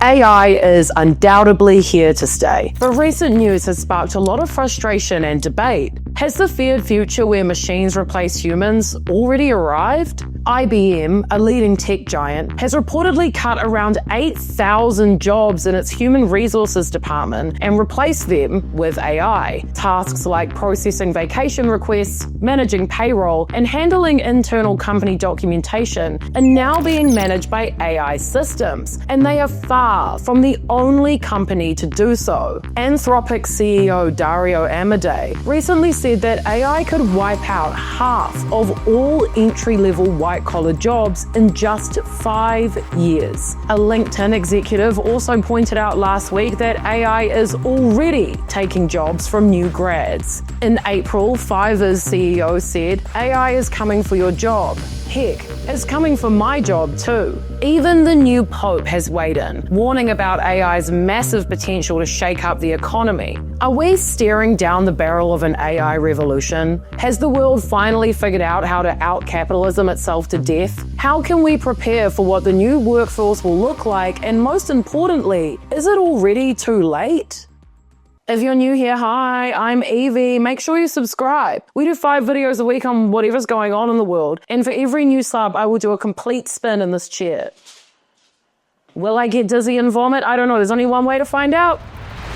AI is undoubtedly here to stay. But recent news has sparked a lot of frustration and debate. Has the feared future where machines replace humans already arrived? IBM, a leading tech giant, has reportedly cut around 8,000 jobs in its human resources department and replaced them with AI. Tasks like processing vacation requests, managing payroll, and handling internal company documentation are now being managed by AI systems, and they are far from the only company to do so. Anthropic CEO Dario Amodei recently said that AI could wipe out half of all entry-level white-collar jobs in just 5 years. A LinkedIn executive also pointed out last week that AI is already taking jobs from new grads. In April, Fiverr's CEO said, "AI is coming for your job. Heck, it's coming for my job too." Even the new Pope has weighed in, warning about AI's massive potential to shake up the economy. Are we staring down the barrel of an AI revolution? Has the world finally figured out how to out-capitalism itself to death? How can we prepare for what the new workforce will look like? And most importantly, is it already too late? If you're new here, hi, I'm Evie. Make sure you subscribe. We do 5 videos a week on whatever's going on in the world, and for every new sub, I will do a complete spin in this chair. Will I get dizzy and vomit? I don't know. There's only one way to find out.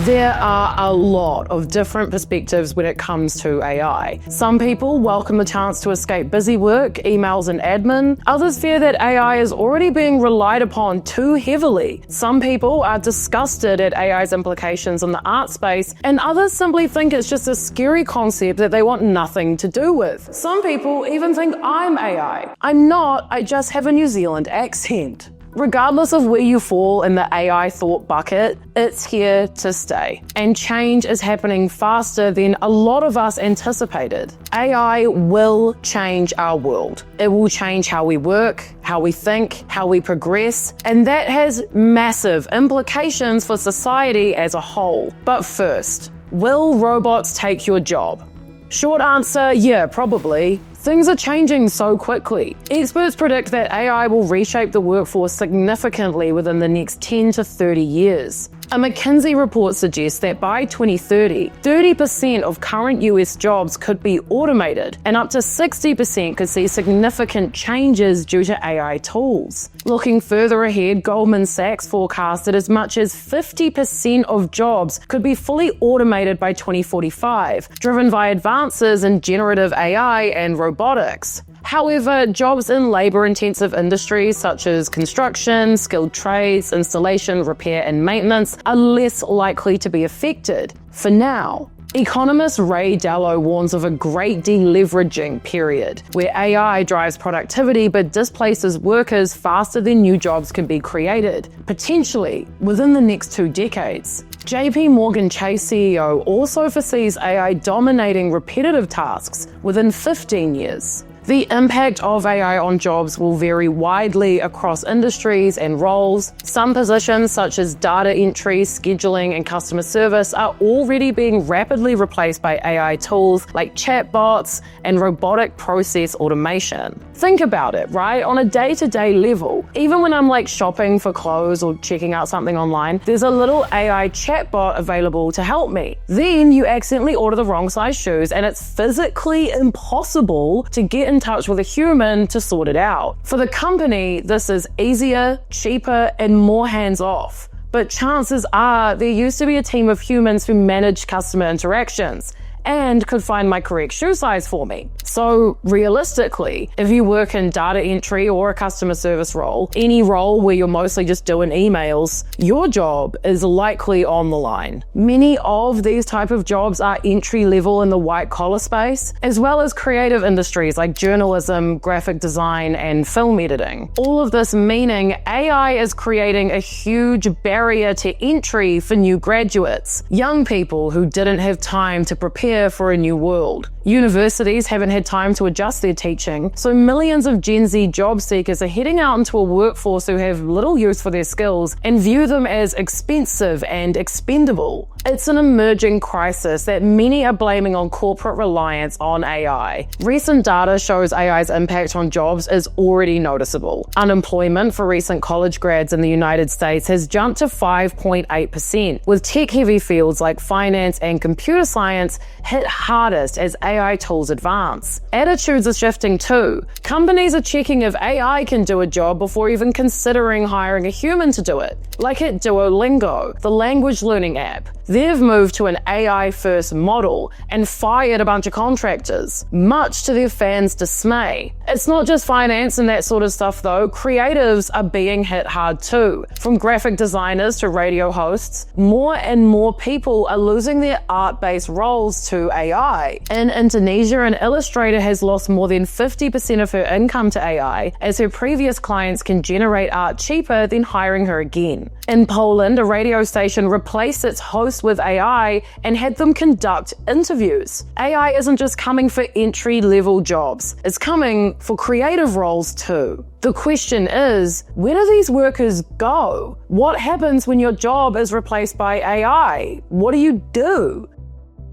There are a lot of different perspectives when it comes to AI. Some people welcome the chance to escape busy work, emails and admin. Others fear that AI is already being relied upon too heavily. Some people are disgusted at AI's implications in the art space, and others simply think it's just a scary concept that they want nothing to do with. Some people even think I'm AI. I'm not, I just have a New Zealand accent. Regardless of where you fall in the AI thought bucket, it's here to stay. And change is happening faster than a lot of us anticipated. AI will change our world. It will change how we work, how we think, how we progress, and that has massive implications for society as a whole. But first, will robots take your job? Short answer, yeah, probably. Things are changing so quickly. Experts predict that AI will reshape the workforce significantly within the next 10 to 30 years. A McKinsey report suggests that by 2030, 30% of current US jobs could be automated, and up to 60% could see significant changes due to AI tools. Looking further ahead, Goldman Sachs forecasts that as much as 50% of jobs could be fully automated by 2045, driven by advances in generative AI and robotics. However, jobs in labor-intensive industries such as construction, skilled trades, installation, repair, and maintenance are less likely to be affected. For now. Economist Ray Dalio warns of a great deleveraging period, where AI drives productivity but displaces workers faster than new jobs can be created, potentially within the next 2 decades. JP Morgan Chase CEO also foresees AI dominating repetitive tasks within 15 years. The impact of AI on jobs will vary widely across industries and roles. Some positions such as data entry, scheduling, and customer service are already being rapidly replaced by AI tools like chatbots and robotic process automation. Think about it, right? On a day-to-day level, even when I'm like shopping for clothes or checking out something online, there's a little AI chatbot available to help me. Then you accidentally order the wrong size shoes and it's physically impossible to get in touch with a human to sort it out. For the company, this is easier, cheaper, and more hands-off. But chances are there used to be a team of humans who managed customer interactions and could find my correct shoe size for me. So realistically, if you work in data entry or a customer service role, any role where you're mostly just doing emails, your job is likely on the line. Many of these type of jobs are entry level in the white collar space, as well as creative industries like journalism, graphic design, and film editing. All of this meaning AI is creating a huge barrier to entry for new graduates, young people who didn't have time to prepare for a new world. Universities haven't had had time to adjust their teaching, so millions of Gen Z job seekers are heading out into a workforce who have little use for their skills and view them as expensive and expendable. It's an emerging crisis that many are blaming on corporate reliance on AI. Recent data shows AI's impact on jobs is already noticeable. Unemployment for recent college grads in the United States has jumped to 5.8%, with tech-heavy fields like finance and computer science hit hardest as AI tools advance. Attitudes are shifting too. Companies are checking if AI can do a job before even considering hiring a human to do it. Like at Duolingo, the language learning app. They've moved to an AI-first model and fired a bunch of contractors, much to their fans' dismay. It's not just finance and that sort of stuff though. Creatives are being hit hard too. From graphic designers to radio hosts, more and more people are losing their art-based roles to AI. In Indonesia, an illustrator has lost more than 50% of her income to AI, as her previous clients can generate art cheaper than hiring her again. In Poland, a radio station replaced its host with AI and had them conduct interviews. AI isn't just coming for entry-level jobs, it's coming for creative roles too. The question is, where do these workers go? What happens when your job is replaced by AI? What do you do?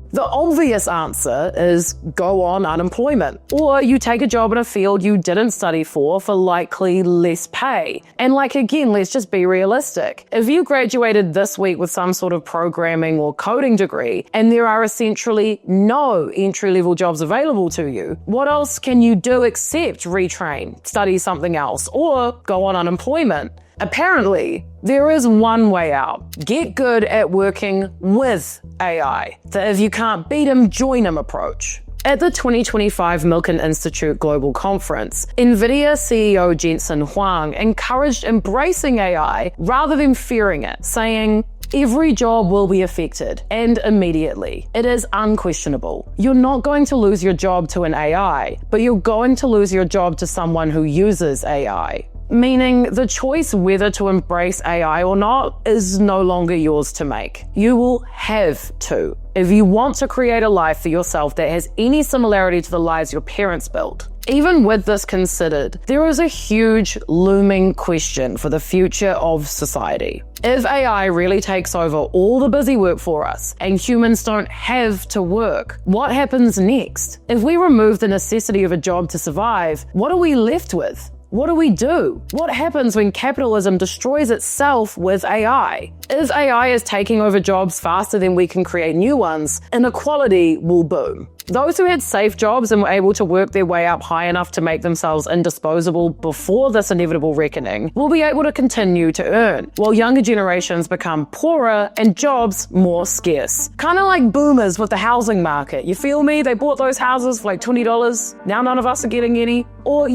The obvious answer is go on unemployment, or you take a job in a field you didn't study for likely less pay. And again, let's just be realistic. If you graduated this week with some sort of programming or coding degree, and there are essentially no entry-level jobs available to you, what else can you do except retrain, study something else, or go on unemployment? Apparently, there is one way out. Get good at working with AI. The if you can't beat 'em, join 'em approach. At the 2025 Milken Institute Global Conference, NVIDIA CEO Jensen Huang encouraged embracing AI rather than fearing it, saying, "Every job will be affected, and immediately. It is unquestionable. You're not going to lose your job to an AI, but you're going to lose your job to someone who uses AI." Meaning the choice whether to embrace AI or not is no longer yours to make. You will have to, if you want to create a life for yourself that has any similarity to the lives your parents built. Even with this considered, there is a huge looming question for the future of society. If AI really takes over all the busy work for us and humans don't have to work, what happens next? If we remove the necessity of a job to survive, what are we left with? What do we do? What happens when capitalism destroys itself with AI? If AI is taking over jobs faster than we can create new ones, inequality will boom. Those who had safe jobs and were able to work their way up high enough to make themselves indisposable before this inevitable reckoning will be able to continue to earn, while younger generations become poorer and jobs more scarce. Kind of like boomers with the housing market. You feel me? They bought those houses for $20. Now none of us are getting any. Or,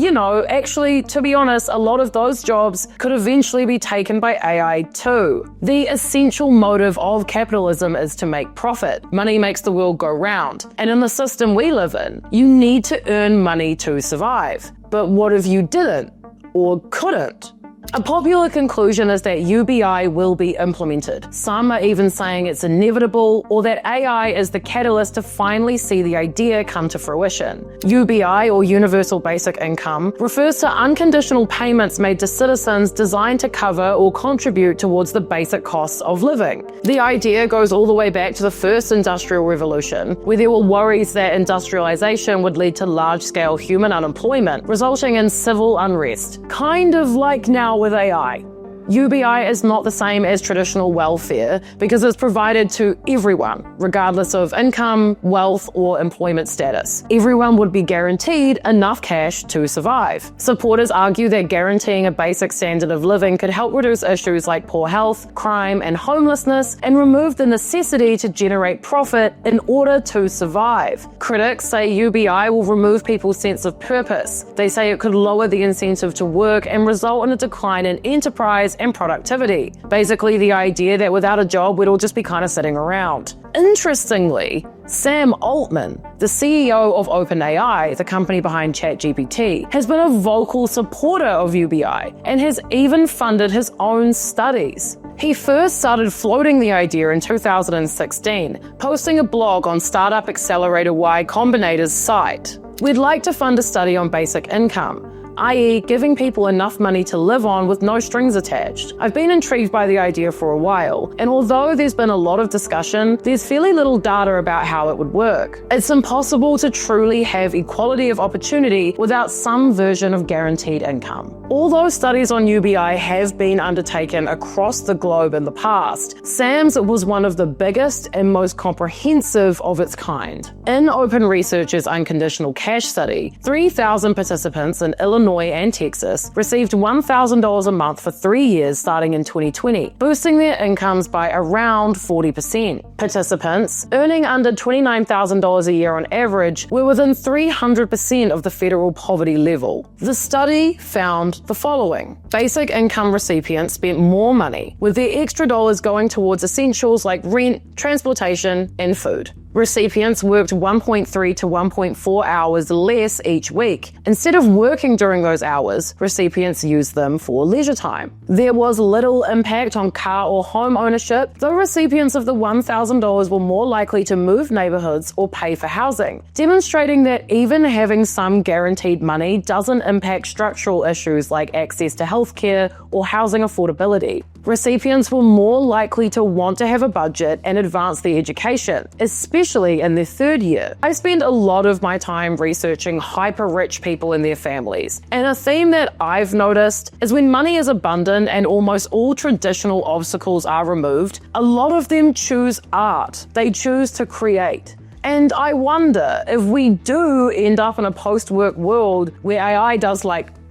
actually, to be honest, a lot of those jobs could eventually be taken by AI too. The essential motive of capitalism is to make profit. Money makes the world go round. And in the system we live in, you need to earn money to survive. But what if you didn't or couldn't? A popular conclusion is that UBI will be implemented. Some are even saying it's inevitable, or that AI is the catalyst to finally see the idea come to fruition. UBI, or Universal Basic Income, refers to unconditional payments made to citizens designed to cover or contribute towards the basic costs of living. The idea goes all the way back to the first Industrial Revolution, where there were worries that industrialization would lead to large-scale human unemployment, resulting in civil unrest. Kind of like now with AI. UBI is not the same as traditional welfare because it's provided to everyone, regardless of income, wealth, or employment status. Everyone would be guaranteed enough cash to survive. Supporters argue that guaranteeing a basic standard of living could help reduce issues like poor health, crime, and homelessness, and remove the necessity to generate profit in order to survive. Critics say UBI will remove people's sense of purpose. They say it could lower the incentive to work and result in a decline in enterprise and productivity. Basically, the idea that without a job, we'd all just be kind of sitting around. Interestingly, Sam Altman, the CEO of OpenAI, the company behind ChatGPT, has been a vocal supporter of UBI and has even funded his own studies. He first started floating the idea in 2016, posting a blog on Startup Accelerator Y Combinator's site. We'd like to fund a study on basic income, i.e. giving people enough money to live on with no strings attached. I've been intrigued by the idea for a while, and although there's been a lot of discussion, there's fairly little data about how it would work. It's impossible to truly have equality of opportunity without some version of guaranteed income. Although studies on UBI have been undertaken across the globe in the past, SAMS was one of the biggest and most comprehensive of its kind. In Open Research's Unconditional Cash Study, 3,000 participants in Illinois and Texas received $1,000 a month for 3 years starting in 2020, boosting their incomes by around 40%. Participants earning under $29,000 a year on average were within 300% of the federal poverty level. The study found the following. Basic income recipients spent more money, with their extra dollars going towards essentials like rent, transportation, and food. Recipients worked 1.3 to 1.4 hours less each week. Instead of working during those hours, recipients used them for leisure time. There was little impact on car or home ownership, though recipients of the $1,000 were more likely to move neighborhoods or pay for housing, demonstrating that even having some guaranteed money doesn't impact structural issues like access to healthcare or housing affordability. Recipients were more likely to want to have a budget and advance their education, especially in their third year. I spend a lot of my time researching hyper-rich people and their families, and a theme that I've noticed is when money is abundant and almost all traditional obstacles are removed, a lot of them choose art. They choose to create. And I wonder if we do end up in a post-work world where AI does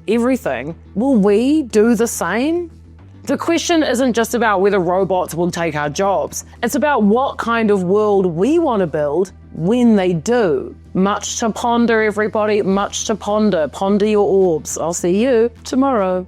everything, will we do the same? The question isn't just about whether robots will take our jobs. It's about what kind of world we want to build when they do. Much to ponder, everybody. Much to ponder. Ponder your orbs. I'll see you tomorrow.